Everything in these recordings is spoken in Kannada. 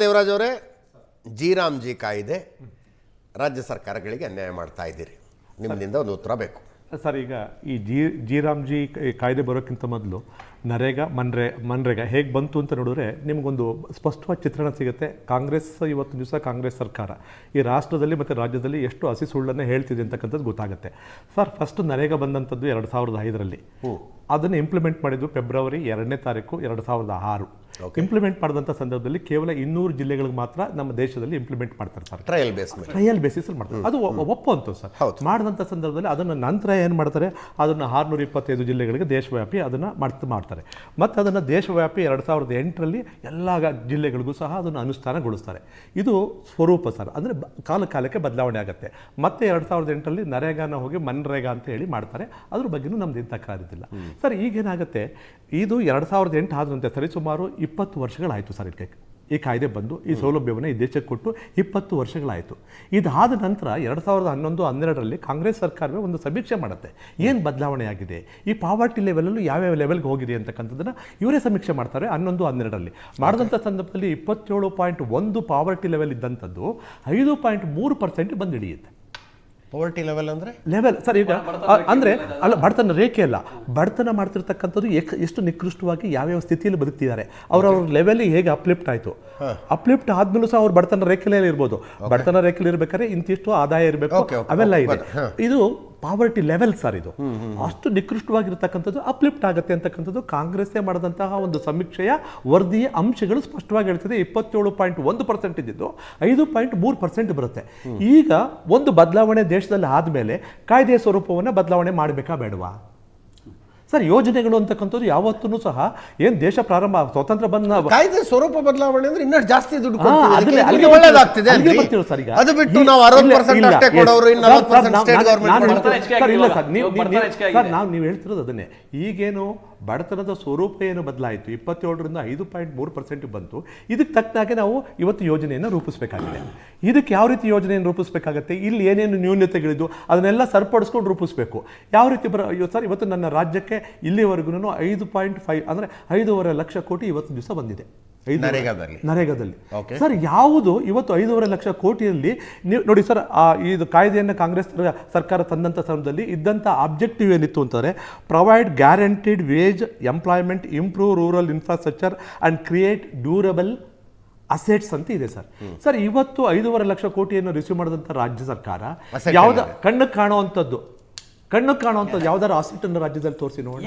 ದೇವರಾಜ್ ಅವರೇ, ಜಿ ಕಾಯ್ದೆ ರಾಜ್ಯ ಸರ್ಕಾರಗಳಿಗೆ ಅನ್ಯಾಯ ಮಾಡ್ತಾ ಇದ್ದೀರಿ, ನಿಮ್ಮಿಂದ ಒಂದು ಉತ್ತರ ಬೇಕು ಸರ್. ಈಗ ಈ ಜಿ ಕಾಯ್ದೆ ಬರೋಕ್ಕಿಂತ ಮೊದಲು ನರೇಗಾ ಮನ್ರೇಗಾ ಹೇಗೆ ಬಂತು ಅಂತ ನೋಡಿದ್ರೆ ನಿಮಗೊಂದು ಸ್ಪಷ್ಟವಾದ ಚಿತ್ರಣ ಸಿಗುತ್ತೆ. ಕಾಂಗ್ರೆಸ್ ಇವತ್ತು ದಿವಸ ಕಾಂಗ್ರೆಸ್ ಸರ್ಕಾರ ಈ ರಾಷ್ಟ್ರದಲ್ಲಿ ಮತ್ತು ರಾಜ್ಯದಲ್ಲಿ ಎಷ್ಟು ಹಸಿ ಸುಳ್ಳನ್ನು ಹೇಳ್ತಿದೆ ಅಂತಕ್ಕಂಥದ್ದು ಗೊತ್ತಾಗುತ್ತೆ ಸರ್. ಫಸ್ಟ್ ನರೇಗಾ ಬಂದಂಥದ್ದು 2005ರಲ್ಲಿ, ಅದನ್ನು ಇಂಪ್ಲಿಮೆಂಟ್ ಮಾಡಿದ್ದು ಫೆಬ್ರವರಿ 2ನೇ ತಾರೀಕು 2006. ಇಂಪ್ಲಿಮೆಂಟ್ ಮಾಡಿದಂಥ ಸಂದರ್ಭದಲ್ಲಿ ಕೇವಲ 200 ಜಿಲ್ಲೆಗಳಿಗೆ ಮಾತ್ರ ನಮ್ಮ ದೇಶದಲ್ಲಿ ಇಂಪ್ಲಿಮೆಂಟ್ ಮಾಡ್ತಾರೆ ಸರ್. ಟ್ರಯಲ್ ಬೇಸಿಸ್ ಮಾಡ್ತಾರೆ, ಅದು ಒಪ್ಪುವಂತು ಸರ್. ಮಾಡಿದಂಥ ಸಂದರ್ಭದಲ್ಲಿ ಅದನ್ನು ನಂತರ ಏನು ಮಾಡ್ತಾರೆ, ಅದನ್ನು 625 ಜಿಲ್ಲೆಗಳಿಗೆ ದೇಶವ್ಯಾಪಿ ಅದನ್ನು ಮಾಡ್ತಾರೆ. ಮತ್ತು ಅದನ್ನು ದೇಶವ್ಯಾಪಿ 2008ರಲ್ಲಿ ಎಲ್ಲ ಜಿಲ್ಲೆಗಳಿಗೂ ಸಹ ಅದನ್ನು ಅನುಷ್ಠಾನಗೊಳಿಸ್ತಾರೆ. ಇದು ಸ್ವರೂಪ ಸರ್, ಅಂದರೆ ಕಾಲಕ್ಕೆ ಬದಲಾವಣೆ ಆಗುತ್ತೆ. ಮತ್ತೆ 2008ರಲ್ಲಿ ನರೇಗಾನ ಹೋಗಿ ಮನ್ರೇಗಾ ಅಂತ ಹೇಳಿ ಮಾಡ್ತಾರೆ. ಅದ್ರ ಬಗ್ಗೆನೂ ನಮ್ದು ಏನು ತಕರಾರಿದ್ದಿಲ್ಲ ಸರ್. ಈಗೇನಾಗುತ್ತೆ, ಇದು 2008 ಆದಂತೆ ಸರಿಸುಮಾರು 20 ವರ್ಷಗಳಾಯಿತು ಸರ್. ಈ ಕಾಯ್ದೆ ಬಂದು ಈ ಸೌಲಭ್ಯವನ್ನು ಈ ದೇಶಕ್ಕೆ ಕೊಟ್ಟು 20 ವರ್ಷಗಳಾಯಿತು. ಇದಾದ ನಂತರ 2011-12ರಲ್ಲಿ ಕಾಂಗ್ರೆಸ್ ಸರ್ಕಾರವೇ ಒಂದು ಸಮೀಕ್ಷೆ ಮಾಡುತ್ತೆ, ಏನು ಬದಲಾವಣೆ ಆಗಿದೆ, ಈ ಪಾವರ್ಟಿ ಲೆವೆಲಲ್ಲೂ ಯಾವ್ಯಾವ ಲೆವೆಲ್ಗೆ ಹೋಗಿದೆ ಅಂತಕ್ಕಂಥದ್ದನ್ನು ಇವರೇ ಸಮೀಕ್ಷೆ ಮಾಡ್ತಾರೆ. 11-12ರಲ್ಲಿ ಮಾಡಿದಂಥ ಸಂದರ್ಭದಲ್ಲಿ 27.1 ಪಾವರ್ಟಿ ಲೆವೆಲ್ ಇದ್ದಂಥದ್ದು 5.3% ಬಂದು ಹಿಡಿಯುತ್ತೆ. ಪಾವರ್ಟಿ ಲೆವೆಲ್ ಅಂದರೆ ಲೆವೆಲ್ ಸರ್. ಈಗ ಅಂದರೆ ಅಲ್ಲ, ಬಡತನ ರೇಖೆ ಅಲ್ಲ, ಬಡತನ ಮಾಡ್ತಿರ್ತಕ್ಕಂಥದ್ದು ಎಷ್ಟು ನಿಕೃಷ್ಟವಾಗಿ ಯಾವ್ಯಾವ ಸ್ಥಿತಿಯಲ್ಲಿ ಬದುಕ್ತಿದ್ದಾರೆ, ಅವ್ರ ಲೆವೆಲಿಗೆ ಹೇಗೆ ಅಪ್ಲಿಫ್ಟ್ ಆಯಿತು. ಅಪ್ಲಿಫ್ಟ್ ಆದ್ಮೇಲೂ ಸಹ ಅವ್ರು ಬಡತನ ರೇಖೆಲೇ ಇರ್ಬೋದು. ಬಡತನ ರೇಖೆಲಿ ಇರ್ಬೇಕಾದ್ರೆ ಇಂತಿಷ್ಟು ಆದಾಯ ಇರಬೇಕು, ಅವೆಲ್ಲ ಇದೆ. ಇದು ಪಾವರ್ಟಿ ಲೆವೆಲ್ ಸರ್. ಇದು ಅಷ್ಟು ನಿಕೃಷ್ಟವಾಗಿರ್ತಕ್ಕಂಥದ್ದು ಅಪ್ಲಿಫ್ಟ್ ಆಗುತ್ತೆ ಅಂತಕ್ಕಂಥದ್ದು ಕಾಂಗ್ರೆಸ್ಸೇ ಮಾಡಿದಂತಹ ಒಂದು ಸಮೀಕ್ಷೆಯ ವರದಿಯ ಅಂಶಗಳು ಸ್ಪಷ್ಟವಾಗಿ ಹೇಳ್ತಿದೆ. 27.1% ಇದ್ದಿದ್ದು 5.3% ಬರುತ್ತೆ. ಈಗ ಒಂದು ಬದಲಾವಣೆ ದೇಶದಲ್ಲಿ ಆದಮೇಲೆ ಕಾಯ್ದೆಯ ಸ್ವರೂಪವನ್ನು ಬದಲಾವಣೆ ಮಾಡಬೇಕಾ ಬೇಡವಾ ಸರ್? ಯೋಜನೆಗಳು ಅಂತಕ್ಕಂಥದ್ದು ಯಾವತ್ತೂ ಸಹ ಏನು ದೇಶ ಪ್ರಾರಂಭ ಸ್ವತಂತ್ರ ಬಂದ ಕಾಯ್ದೆ ಸ್ವರೂಪ ಬದಲಾವಣೆ ಅಂದ್ರೆ ಇನ್ನಷ್ಟು ಜಾಸ್ತಿ ದುಡ್ಡು ಒಳ್ಳೇದಾಗ್ತಿದೆ ಸರ್. ಈಗ ಅದು ಬಿಟ್ಟು ನಾವು 60% ಅಷ್ಟೇ ಕೊಡೋರು, ಇನ್ನು 40% ಸ್ಟೇಟ್ ಗವರ್ನಮೆಂಟ್. ಇಲ್ಲ ಸರ್, ನೀವು ಹೇಳ್ತಿರೋದು ಅದನ್ನೇ. ಈಗೇನು ಬಡತನದ ಸ್ವರೂಪ ಏನು ಬದಲಾಯಿತು, 27ರಿಂದ 5.3% ಬಂತು. ಇದಕ್ಕೆ ತಕ್ಕನಾಗೆ ನಾವು ಇವತ್ತು ಯೋಜನೆಯನ್ನು ರೂಪಿಸಬೇಕಾಗಿದೆ. ಇದಕ್ಕೆ ಯಾವ ರೀತಿ ಯೋಜನೆಯನ್ನು ರೂಪಿಸಬೇಕಾಗತ್ತೆ, ಇಲ್ಲಿ ಏನೇನು ನ್ಯೂನತೆಗಳಿದ್ದು ಅದನ್ನೆಲ್ಲ ಸರಿಪಡಿಸ್ಕೊಂಡು ರೂಪಿಸಬೇಕು. ಯಾವ ರೀತಿ ಸರ್, ಇವತ್ತು ನನ್ನ ರಾಜ್ಯಕ್ಕೆ ಇಲ್ಲಿವರೆಗೂ 5.5 ಅಂದರೆ 5.5 ಲಕ್ಷ ಕೋಟಿ ಇವತ್ತು ದಿವಸ ಬಂದಿದೆ ನರೇಗಾದಲ್ಲಿ ಸರ್. ಯಾವುದು ಇವತ್ತು 5.5 ಲಕ್ಷ ಕೋಟಿಯಲ್ಲಿ ನೀವು ನೋಡಿ ಸರ್, ಇದು ಕಾಯ್ದೆಯನ್ನು ಕಾಂಗ್ರೆಸ್ ಸರ್ಕಾರ ತಂದಂಥ ಸಮಯದಲ್ಲಿ ಇದ್ದಂಥ ಆಬ್ಜೆಕ್ಟಿವ್ ಏನಿತ್ತು ಅಂತಂದರೆ provide guaranteed wage employment, improve rural infrastructure and create durable assets ಅಂತ ಇದೆ ಸರ್. ಸರ್, ಇವತ್ತು 5.5 ಲಕ್ಷ ಕೋಟಿಯನ್ನು ರಿಸೀವ್ ಮಾಡಿದಂಥ ರಾಜ್ಯ ಸರ್ಕಾರ ಯಾವ್ದು ಕಣ್ಣು ಕಾಣುವಂಥದ್ದು ಯಾವ್ದಾರು ಆಸೆಟ್ ಅನ್ನು ರಾಜ್ಯದಲ್ಲಿ ತೋರಿಸಿ ನೋಡಿ.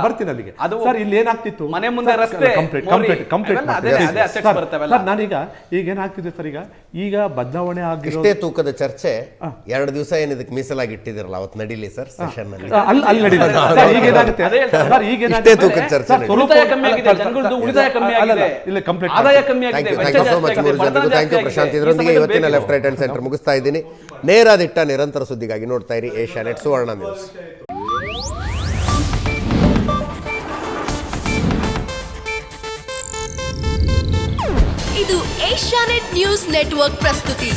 ಬರ್ತೀನಿ ಅಲ್ಲಿಗೆ ಸರ್. ಇಲ್ಲಿ ಏನಾಗ್ತಿತ್ತು, ನಾನೀಗ ಈಗ ಏನಾಗ್ತಿದೆ ಸರ್, ಈಗ ಬದಲಾವಣೆ ಆಗಿರೋ ತೂಕದ ಚರ್ಚೆ 2 ದಿವಸ ಏನು ಇದಕ್ಕೆ ಮೀಸಲಾಗಿ ಇಟ್ಟಿದಿರಲ್ಲ, ಅವತ್ತು ನಡೀಲಿ ಸರ್ ಸೆಷನ್ ನಲ್ಲಿ. ಅಲ್ಲಿ ನಡೀಲಿ ಸರ್. ಈಗೇನಾಗುತ್ತೆ ಸರ್, ಈಗೇನಾಗುತ್ತೆ ತೂಕದ ಚರ್ಚೆ ಪ್ರಶಾಂತ್. ಇದರೊಂದಿಗೆ ಇವತ್ತಿನ ಲೆಫ್ಟ್ ರೈಟ್ ಅಂಡ್ ಸೆಂಟರ್ ಮುಗಿಸ್ತಾ ಇದ್ದೀನಿ. ನೇರ ದಿಟ್ಟ ನಿರಂತರ ಸುದ್ದಿಗಾಗಿ ನೋಡ್ತಾ ಇರಿ ಏಷ್ಯಾನೆಟ್ ಸುವರ್ಣ ನ್ಯೂಸ್. ಇದು ಏಷ್ಯಾನೆಟ್ ನ್ಯೂಸ್ ನೆಟ್ವರ್ಕ್ ಪ್ರಸ್ತುತಿ.